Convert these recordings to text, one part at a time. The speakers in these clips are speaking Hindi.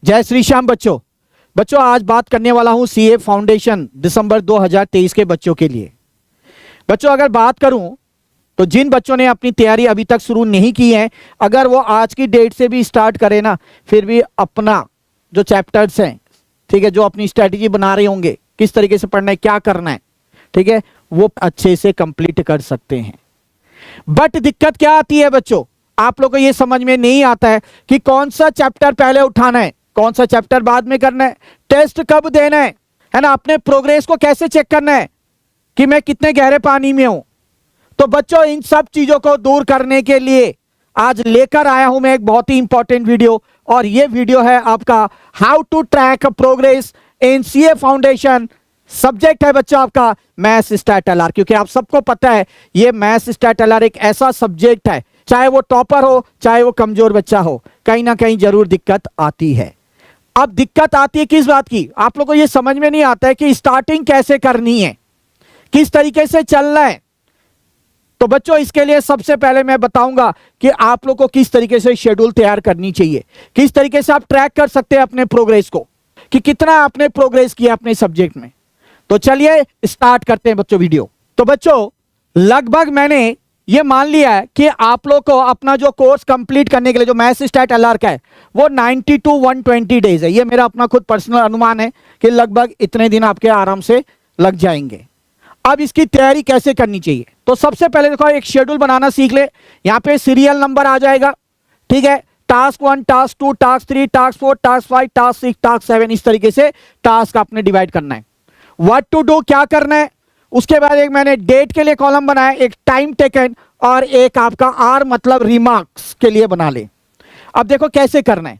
जय श्री श्याम बच्चों। बच्चों आज बात करने वाला हूं सीए फाउंडेशन दिसंबर 2023 के बच्चों के लिए। बच्चों अगर बात करूं तो जिन बच्चों ने अपनी तैयारी अभी तक शुरू नहीं की है, अगर वो आज की डेट से भी स्टार्ट करें ना, फिर भी अपना जो चैप्टर्स हैं, ठीक है, जो अपनी स्ट्रेटेजी बना रहे होंगे, किस तरीके से पढ़ना है, क्या करना है, ठीक है, वो अच्छे से कंप्लीट कर सकते हैं। बट दिक्कत क्या आती है बच्चों, आप लोग को ये समझ में नहीं आता है कि कौन सा चैप्टर पहले उठाना है, कौन सा चैप्टर बाद में करना है, टेस्ट कब देना है ना, अपने प्रोग्रेस को कैसे चेक करना है कि मैं कितने गहरे पानी में हूं। तो बच्चों इन सब चीजों को दूर करने के लिए आज लेकर आया हूं मैं एक बहुत ही इंपॉर्टेंट वीडियो, और ये वीडियो है आपका how to track progress in CA foundation. Subject है बच्चों आपका मैथ्स स्टैट एलआर, क्योंकि आप सबको पता है ये मैथ्स स्टैट एलआर एक ऐसा सब्जेक्ट है, चाहे वो टॉपर हो चाहे वो कमजोर बच्चा हो, कहीं ना कहीं जरूर दिक्कत आती है। अब दिक्कत आती है किस बात की, आप लोगों को ये समझ में नहीं आता है कि स्टार्टिंग कैसे करनी है, किस तरीके से चलना है। तो बच्चों इसके लिए सबसे पहले मैं बताऊंगा कि आप लोग को किस तरीके से शेड्यूल तैयार करनी चाहिए, किस तरीके से आप ट्रैक कर सकते हैं अपने प्रोग्रेस को, कि कितना आपने प्रोग्रेस किया अपने सब्जेक्ट में। तो चलिए स्टार्ट करते हैं बच्चों वीडियो। तो बच्चों लगभग मैंने ये मान लिया है कि आप लोग को अपना जो कोर्स कंप्लीट करने के लिए जो मैथ्स स्टैट एलआर का है वो 90 to 120 डेज है। ये मेरा अपना खुद पर्सनल अनुमान है कि लगभग इतने दिन आपके आराम से लग जाएंगे। अब इसकी तैयारी कैसे करनी चाहिए, तो सबसे पहले देखो एक शेड्यूल बनाना सीख ले। यहाँ पे सीरियल नंबर आ जाएगा, ठीक है, task 1, task 2, task 3, task 4, task 5, task 6, task 7, इस तरीके से टास्क आपने डिवाइड करना है। व्हाट टू डू, क्या करना है। उसके बाद एक मैंने डेट के लिए कॉलम बनाया, एक टाइम टेकन, और एक आपका आर मतलब रिमार्क्स के लिए बना ले। अब देखो कैसे करना है,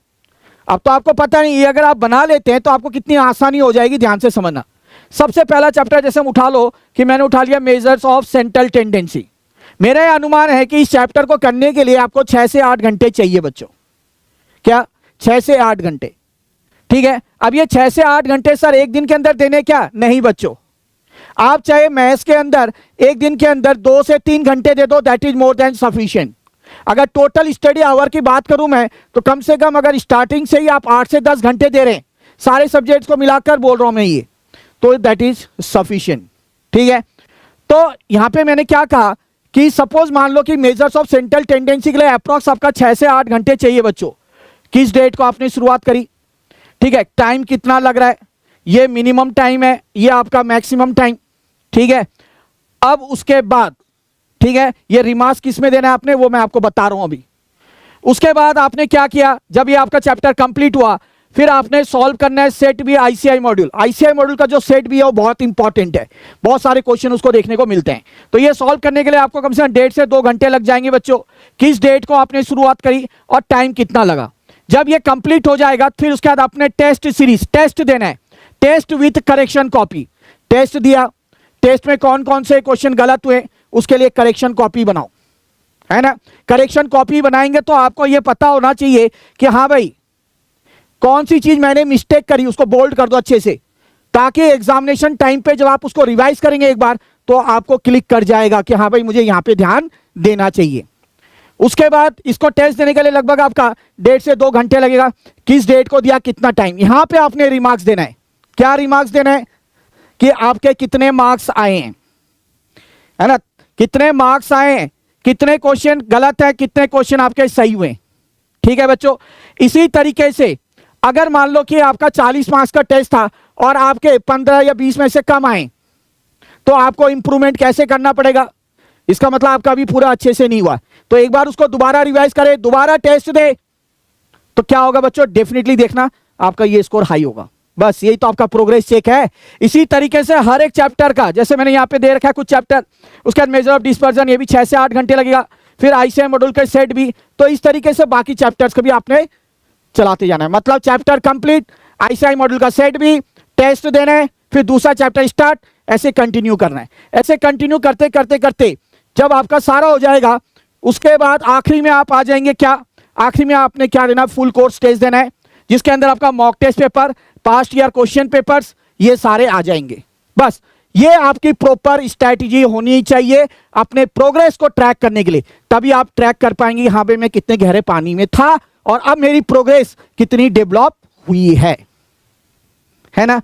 अब तो आपको पता नहीं, ये अगर आप बना लेते हैं तो आपको कितनी आसानी हो जाएगी, ध्यान से समझना। सबसे पहला चैप्टर जैसे हम उठा लो कि मैंने उठा लिया मेजर्स ऑफ सेंट्रल टेंडेंसी। मेरा यह अनुमान है कि इस चैप्टर को करने के लिए आपको 6 से 8 घंटे चाहिए बच्चों। क्या 6 से 8 घंटे, ठीक है। अब ये 6 से 8 घंटे सर एक दिन के अंदर देने, क्या नहीं बच्चों, आप चाहे मैथ्स के अंदर एक दिन के अंदर 2 से 3 घंटे दे दो, that is more than sufficient. अगर टोटल स्टडी आवर की बात करूं मैं तो कम से कम अगर स्टार्टिंग से ही आप 8 से 10 घंटे दे रहे हैं, सारे सब्जेक्ट्स को मिलाकर बोल रहा हूं मैं ये, तो दैट इज सफिशिएंट, ठीक है। तो यहां पे मैंने क्या कहा कि सपोज मान लो कि मेजर्स ऑफ सेंट्रल टेंडेंसी के लिए अप्रॉक्स आपका 6 से 8 घंटे चाहिए बच्चों। किस डेट को आपने शुरुआत करी, ठीक है, टाइम कितना लग रहा है, ये मिनिमम टाइम है, ये आपका मैक्सिमम टाइम, ठीक है। अब उसके बाद, ठीक है, ये रिमार्क्स किस में देना है आपने, वो मैं आपको बता रहा हूं अभी। उसके बाद आपने क्या किया, जब ये आपका चैप्टर कंप्लीट हुआ, फिर आपने सॉल्व करना है set B ICI module. ICI module का जो सेट बी है वो बहुत इंपॉर्टेंट है, बहुत सारे क्वेश्चन उसको देखने को मिलते हैं। तो ये सॉल्व करने के लिए आपको कम से कम 1.5 से 2 घंटे लग जाएंगे बच्चों। किस डेट को आपने शुरुआत करी और टाइम कितना लगा। जब ये कंप्लीट हो जाएगा फिर उसके बाद आपने टेस्ट सीरीज, टेस्ट देना है, test with correction copy. Test दिया, टेस्ट में कौन कौन से क्वेश्चन गलत हुए उसके लिए करेक्शन कॉपी बनाओ, है ना। करेक्शन कॉपी बनाएंगे तो आपको यह पता होना चाहिए कि हाँ भाई कौन सी चीज मैंने मिस्टेक करी, उसको बोल्ड कर दो अच्छे से, ताकि एग्जामिनेशन टाइम पे जब आप उसको रिवाइज करेंगे एक बार तो आपको क्लिक कर जाएगा कि हाँ भाई मुझे यहां पे ध्यान देना चाहिए। उसके बाद इसको टेस्ट देने के लिए लगभग आपका 1.5 से 2 घंटे लगेगा। किस डेट को दिया, कितना टाइम, यहां पे आपने रिमार्क्स देना है। क्या रिमार्क्स देना है कि आपके कितने मार्क्स आए हैं, है ना, कितने मार्क्स आए हैं, कितने क्वेश्चन गलत है, कितने क्वेश्चन आपके सही हुए, ठीक है बच्चों। इसी तरीके से अगर मान लो कि आपका 40 मार्क्स का टेस्ट था और आपके 15 या 20 में से कम आए, तो आपको इंप्रूवमेंट कैसे करना पड़ेगा, इसका मतलब आपका भी पूरा अच्छे से नहीं हुआ, तो एक बार उसको दोबारा रिवाइज करें, दोबारा टेस्ट दे, तो क्या होगा बच्चों, डेफिनेटली देखना आपका ये स्कोर हाई होगा। बस यही तो आपका प्रोग्रेस चेक है। इसी तरीके से हर एक चैप्टर का, जैसे मैंने यहाँ पे दे रखा है कुछ चैप्टर, उसके बाद मेजर ऑफ डिस्पर्जन, ये भी 6 से 8 घंटे लगेगा, फिर आईसीआई मॉड्यूल का सेट भी, तो इस तरीके से बाकी चैप्टर्स को भी आपने चलाते जाना है। मतलब चैप्टर कंप्लीट, आईसीआई मॉड्यूल का सेट भी, टेस्ट देना है, फिर दूसरा चैप्टर स्टार्ट, ऐसे कंटिन्यू करना है। ऐसे कंटिन्यू करते करते करते जब आपका सारा हो जाएगा, उसके बाद आखिरी में आप आ जाएंगे, क्या आखिरी में आपने क्या देना, फुल कोर्स टेस्ट देना है, जिसके अंदर आपका mock test paper, past year question papers, ये सारे आ जाएंगे। बस ये आपकी प्रॉपर स्ट्रैटेजी होनी चाहिए अपने प्रोग्रेस को ट्रैक करने के लिए, तभी आप ट्रैक कर पाएंगे हाँ भाई मैं कितने गहरे पानी में था और अब मेरी प्रोग्रेस कितनी डेवलप हुई है ना।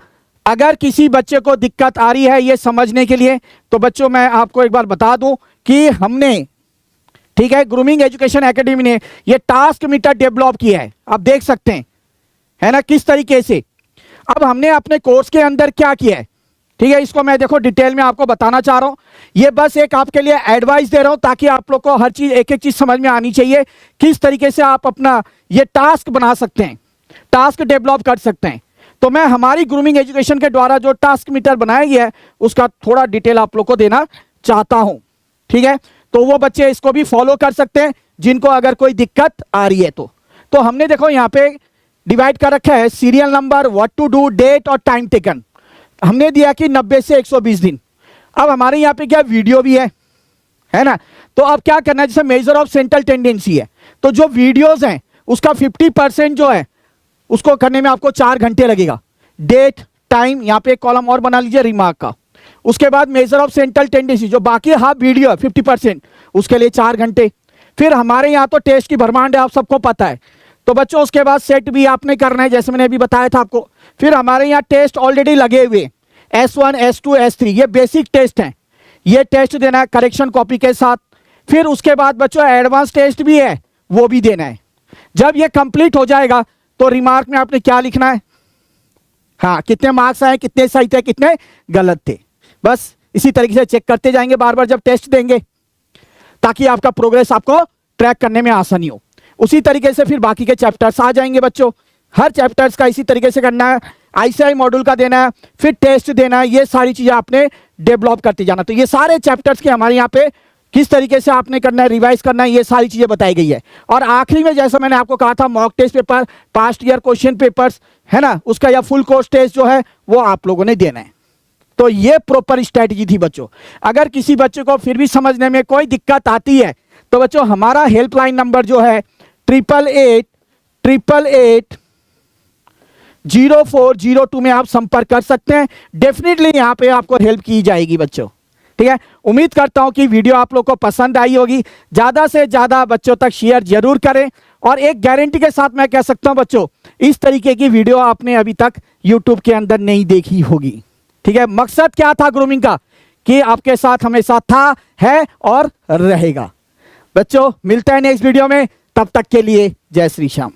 अगर किसी बच्चे को दिक्कत आ रही है ये समझने के लिए, तो बच्चों मैं आपको एक बार बता दूं कि हमने, ठीक है, ग्रूमिंग एजुकेशन एकेडमी ने ये टास्क मीटर डेवलप किया है। आप देख सकते हैं, है ना, किस तरीके से। अब हमने अपने कोर्स के अंदर क्या किया है, ठीक है, इसको मैं देखो डिटेल में आपको बताना चाह रहा हूं। ये बस एक आपके लिए एडवाइस दे रहा हूं ताकि आप लोग को हर चीज, एक एक चीज समझ में आनी चाहिए, किस तरीके से आप अपना ये टास्क बना सकते हैं, टास्क डेवलप कर सकते हैं। तो मैं हमारी ग्रूमिंग एजुकेशन के द्वारा जो टास्क मीटर बनाया गया है उसका थोड़ा डिटेल आप लोग को देना चाहता हूं, ठीक है। तो वो बच्चे इसको भी फॉलो कर सकते हैं जिनको अगर कोई दिक्कत आ रही है तो हमने देखो यहाँ पे डिवाइड कर रखा है serial number, what to do, date और टाइम टेकन। हमने दिया कि 90 से 120 दिन। अब हमारे यहाँ पे क्या वीडियो भी है ना। तो अब क्या करना है, जैसे मेजर ऑफ सेंट्रल टेंडेंसी है, तो जो वीडियोस हैं उसका 50% जो है उसको करने में आपको 4 घंटे लगेगा। डेट, टाइम, यहाँ पे एक कॉलम और बना लीजिए रिमार्क का। उसके बाद मेजर ऑफ सेंट्रल टेंडेंसी, जो बाकी हाफ वीडियो है 50%, उसके लिए 4 घंटे। फिर हमारे यहाँ तो टेस्ट की भरमांड है, आप सबको पता है। तो बच्चों उसके बाद सेट भी आपने करना है, जैसे मैंने अभी बताया था आपको। फिर हमारे यहाँ टेस्ट ऑलरेडी लगे हुए, S1, S2, S3, ये बेसिक टेस्ट हैं, ये टेस्ट देना है करेक्शन कॉपी के साथ। फिर उसके बाद बच्चों एडवांस टेस्ट भी है, वो भी देना है। जब ये कंप्लीट हो जाएगा तो रिमार्क में आपने क्या लिखना है, हाँ, कितने मार्क्स आए, कितने सही थे, कितने गलत थे। बस इसी तरीके से चेक करते जाएंगे बार बार जब टेस्ट देंगे, ताकि आपका प्रोग्रेस आपको ट्रैक करने में आसानी हो। उसी तरीके से फिर बाकी के चैप्टर्स आ जाएंगे बच्चों। हर चैप्टर्स का इसी तरीके से करना है, ICI मॉड्यूल का देना है, फिर टेस्ट देना है, ये सारी चीजें आपने डेवलप करते जाना। तो ये सारे चैप्टर्स के हमारे यहाँ पे किस तरीके से आपने करना है, रिवाइज करना है, ये सारी चीजें बताई गई है। और आखिरी में जैसा मैंने आपको कहा था, mock test paper, past year question papers, है ना, उसका या फुल कोर्स टेस्ट जो है वो आप लोगों ने देना है। तो ये प्रॉपर स्ट्रेटजी थी बच्चों। अगर किसी बच्चे को फिर भी समझने में कोई दिक्कत आती है तो बच्चों हमारा हेल्पलाइन नंबर जो है 88880402 में आप संपर्क कर सकते हैं। डेफिनेटली यहाँ पे आपको हेल्प की जाएगी बच्चों, ठीक है। उम्मीद करता हूं कि वीडियो आप लोग को पसंद आई होगी। ज्यादा से ज्यादा बच्चों तक शेयर जरूर करें। और एक गारंटी के साथ मैं कह सकता हूं बच्चों, इस तरीके की वीडियो आपने अभी तक यूट्यूब के अंदर नहीं देखी होगी, ठीक है। मकसद क्या था ग्रूमिंग का, कि आपके साथ हमेशा था, है और रहेगा। बच्चों मिलते हैं नेक्स्ट वीडियो में, तब तक के लिए जय श्री श्याम।